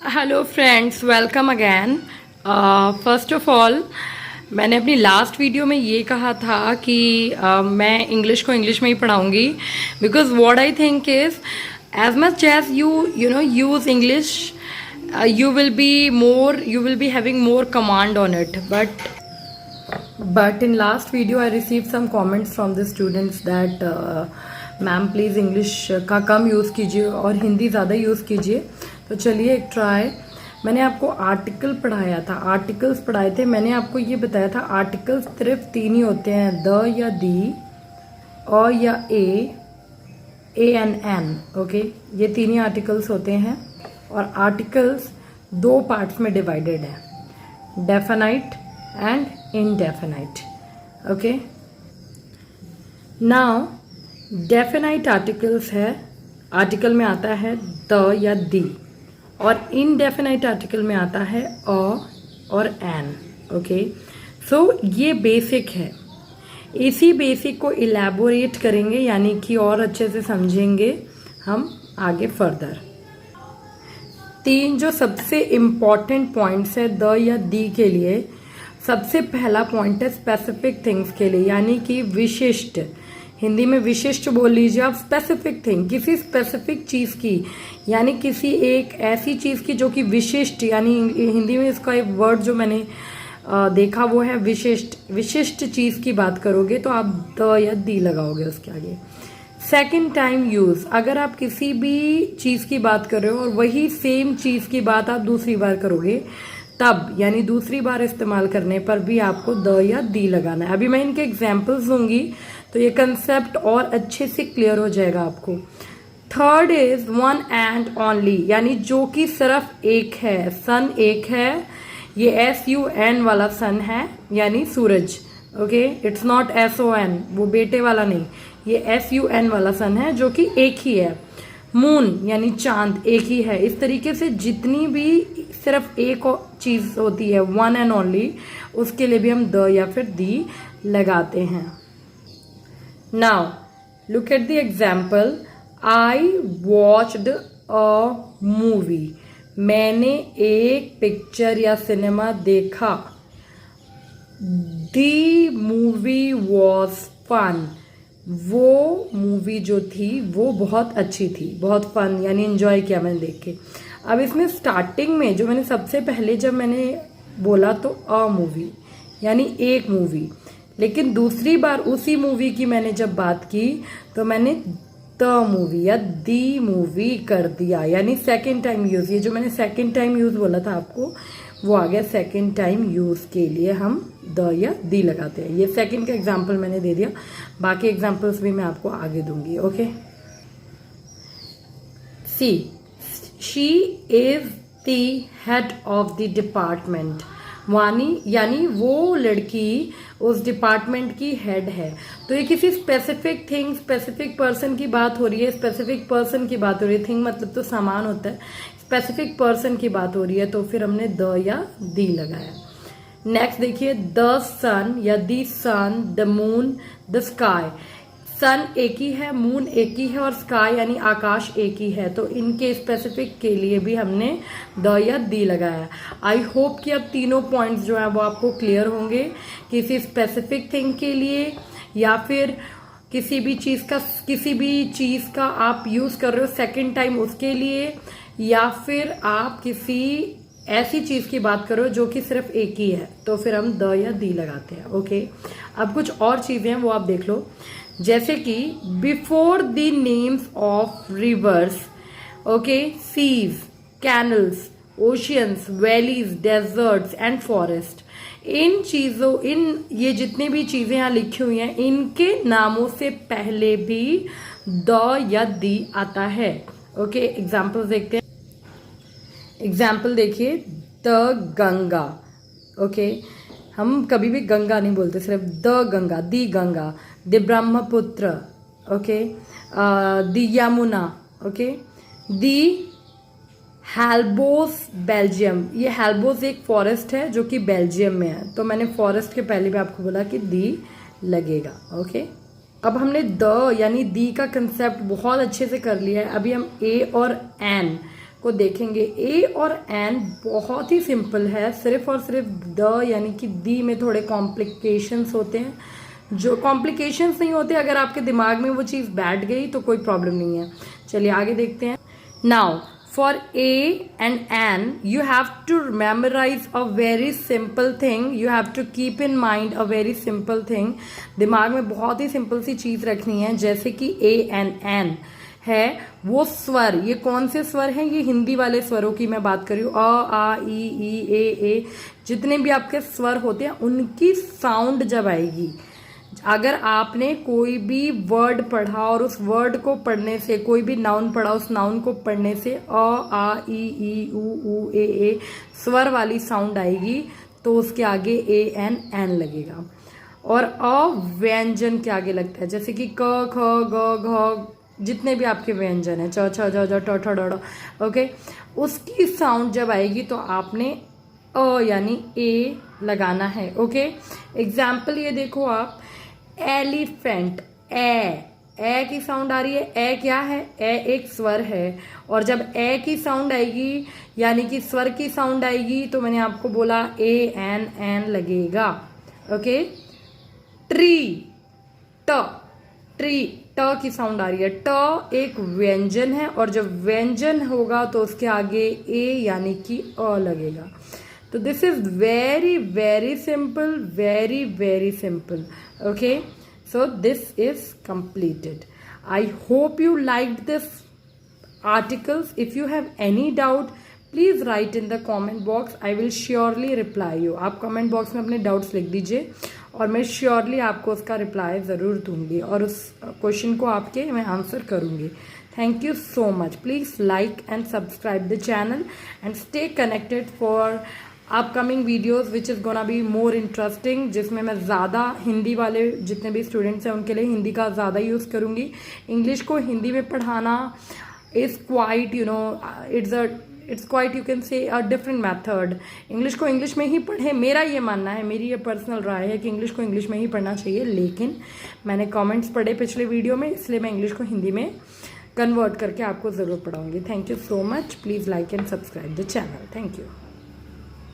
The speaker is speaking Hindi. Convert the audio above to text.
Hello friends, welcome again. First of all, मैंने अपनी लास्ट वीडियो में ये कहा था कि मैं इंग्लिश को इंग्लिश में ही पढ़ाऊंगी, because what I think is as much as you know use English, you will be having more command on it, but in last video I received some comments from the students that ma'am please English का कम यूज़ कीजिए और हिंदी ज़्यादा यूज़ कीजिए। तो चलिए एक ट्राई। मैंने आपको आर्टिकल पढ़ाया था, आर्टिकल्स पढ़ाए थे। मैंने आपको ये बताया था आर्टिकल्स सिर्फ तीन ही होते हैं, द या दी, और या ए एन एन। ओके, ये तीन ही आर्टिकल्स होते हैं और आर्टिकल्स दो पार्ट्स में डिवाइडेड है, definite and indefinite. Okay, now definite articles है, आर्टिकल में आता है द या दी, और इनडेफिनाइट आर्टिकल में आता है अ और एन। ओके, सो ये बेसिक है। इसी बेसिक को इलेबोरेट करेंगे, यानी कि और अच्छे से समझेंगे हम आगे फर्दर। तीन जो सबसे इम्पॉर्टेंट पॉइंट्स है द या दी के लिए, सबसे पहला पॉइंट है स्पेसिफिक थिंग्स के लिए, यानी कि विशिष्ट। हिंदी में विशिष्ट बोल लीजिए आप, स्पेसिफिक थिंग, किसी स्पेसिफिक चीज की, यानी किसी एक ऐसी चीज की जो कि विशिष्ट, यानी हिंदी में इसका एक वर्ड जो मैंने देखा वो है विशिष्ट। विशिष्ट चीज की बात करोगे तो आप द या दी लगाओगे उसके आगे। सेकेंड टाइम यूज, अगर आप किसी भी चीज की बात कर रहे हो और वही सेम चीज की बात आप दूसरी बार करोगे, तब यानी दूसरी बार इस्तेमाल करने पर भी आपको द या दी लगाना है। अभी मैं इनके एग्जाम्पल्स दूंगी तो ये कंसेप्ट और अच्छे से क्लियर हो जाएगा आपको। Third is one and only, यानी जो कि सिर्फ एक है। सन एक है, ये SUN वाला सन है, यानी सूरज। ओके, इट्स नॉट SON, वो बेटे वाला नहीं, ये SUN वाला सन है जो कि एक ही है। मून यानी चांद एक ही है। इस तरीके से जितनी भी सिर्फ एक चीज होती है, वन एंड ओनली, उसके लिए भी हम द या फिर दी लगाते हैं। Now look at the example, I watched a movie, मैंने एक पिक्चर या सिनेमा देखा। द मूवी वॉज फन, वो मूवी जो थी वो बहुत अच्छी थी, बहुत फन यानी एंजॉय किया मैंने देख के। अब इसमें स्टार्टिंग में जो मैंने सबसे पहले जब मैंने बोला तो अ मूवी यानी एक मूवी, लेकिन दूसरी बार उसी मूवी की मैंने जब बात की तो मैंने द मूवी या दी मूवी कर दिया, यानी सेकेंड टाइम यूज। ये जो मैंने सेकेंड टाइम यूज बोला था आपको, वो आ गया सेकेंड टाइम यूज के लिए हम द या दी लगाते हैं। ये सेकेंड का एग्जाम्पल मैंने दे दिया, बाकी एग्जाम्पल्स भी मैं आपको आगे दूंगी। Okay, she, she is the head of the department, यानी वो लड़की उस डिपार्टमेंट की हेड है। तो ये किसी स्पेसिफिक थिंग, स्पेसिफिक पर्सन की बात हो रही है, स्पेसिफिक पर्सन की बात हो रही है। थिंग मतलब तो सामान होता है, स्पेसिफिक पर्सन की बात हो रही है, तो फिर हमने द या दी लगाया। नेक्स्ट देखिए, द सन या the sun, the moon, the sky. Sun एक ही है, मून एक ही है और स्काई यानी आकाश एक ही है, तो इनके स्पेसिफिक के लिए भी हमने द या दी लगाया। आई होप कि अब तीनों पॉइंट्स जो है वो आपको क्लियर होंगे। किसी स्पेसिफिक थिंग के लिए या फिर किसी भी चीज का आप यूज कर रहे हो सेकेंड टाइम उसके लिए, या फिर आप किसी ऐसी चीज की बात करो जो कि सिर्फ एक ही है, तो फिर हम द या दी लगाते हैं। ओके, अब कुछ और चीजें हैं वो आप देख लो, जैसे कि before the names of rivers, okay, seas, canals, oceans, valleys, deserts and forest. इन ये जितनी भी चीजें यहां लिखी हुई हैं, इनके नामों से पहले भी द या दी आता है। ओके, एग्जाम्पल देखते हैं। एग्जाम्पल देखिए, द गंगा। ओके, हम कभी भी गंगा नहीं बोलते, सिर्फ the Ganga, the Ganga, the Brahmaputra, okay, the Yamuna, okay, the Helbos Belgium. ये हेल्बोस एक फॉरेस्ट है जो कि बेल्जियम में है, तो मैंने फॉरेस्ट के पहले भी आपको बोला कि दी लगेगा। ओके, अब हमने द यानी दी का कंसेप्ट बहुत अच्छे से कर लिया है। अभी हम ए और एन को देखेंगे। ए और एन बहुत ही सिंपल है, सिर्फ और सिर्फ द यानी कि दी में थोड़े कॉम्प्लिकेशंस होते हैं। जो कॉम्प्लिकेशंस नहीं होते, अगर आपके दिमाग में वो चीज़ बैठ गई तो कोई प्रॉब्लम नहीं है। चलिए आगे देखते हैं। Now for A and N, you have to memorize a very simple thing. You have to keep in mind a very simple thing. दिमाग में बहुत ही सिंपल सी चीज़ रखनी है, जैसे कि A and N है वो स्वर। ये कौन से स्वर हैं? ये हिंदी वाले स्वरों की मैं बात कर रही हूँ। अ, आ, ई, ए, जितने भी आपके स्वर होते हैं उनकी साउंड जब आएगी, अगर आपने कोई भी वर्ड पढ़ा और उस वर्ड को पढ़ने से, कोई भी नाउन पढ़ा, उस नाउन को पढ़ने से अ, आ, ई, ऊ, ए स्वर वाली साउंड आएगी, तो उसके आगे ए एन लगेगा। और अ व्यंजन के आगे लगता है, जैसे कि क, ख, ग, घ, जितने भी आपके व्यंजन है, च, छ, ज, ट, ठ, ड, ओके, उसकी साउंड जब आएगी तो आपने अ यानी ए लगाना है। ओके, एग्जाम्पल ये देखो आप, एलिफेंट, ए की साउंड आ रही है। ए क्या है? ए एक स्वर है, और जब ए की साउंड आएगी यानी कि स्वर की साउंड आएगी तो मैंने आपको बोला ए एन लगेगा। ओके, ट्री, ट्री, ट की साउंड आ रही है। ट एक व्यंजन है, और जब व्यंजन होगा तो उसके आगे ए यानी कि अ लगेगा। तो this is very very simple, very very simple. Okay, so this is completed. I hope you liked this articles. If you have any doubt, please write in the comment box. I will surely reply you. आप comment box में अपने doubts लिख दीजिए और मैं surely आपको उसका reply ज़रूर दूंगी और उस question को आपके मैं answer करूंगी। Thank you so much. Please like and subscribe the channel and stay connected for upcoming videos which is gonna be more interesting, जिसमें मैं ज़्यादा हिंदी वाले जितने भी स्टूडेंट्स हैं उनके लिए हिंदी का ज़्यादा यूज़ करूँगी। इंग्लिश को हिंदी में पढ़ाना is quite it's quite you can say a different method. English को इंग्लिश में ही पढ़ें, मेरा ये मानना है, मेरी ये पर्सनल राय है कि इंग्लिश को इंग्लिश में ही पढ़ना चाहिए। लेकिन मैंने कमेंट्स पढ़े पिछले वीडियो में, इसलिए मैं इंग्लिश को हिंदी में कन्वर्ट करके आपको ज़रूर पढ़ाऊँगी। Thank you so much. Please like and subscribe the channel. Thank you.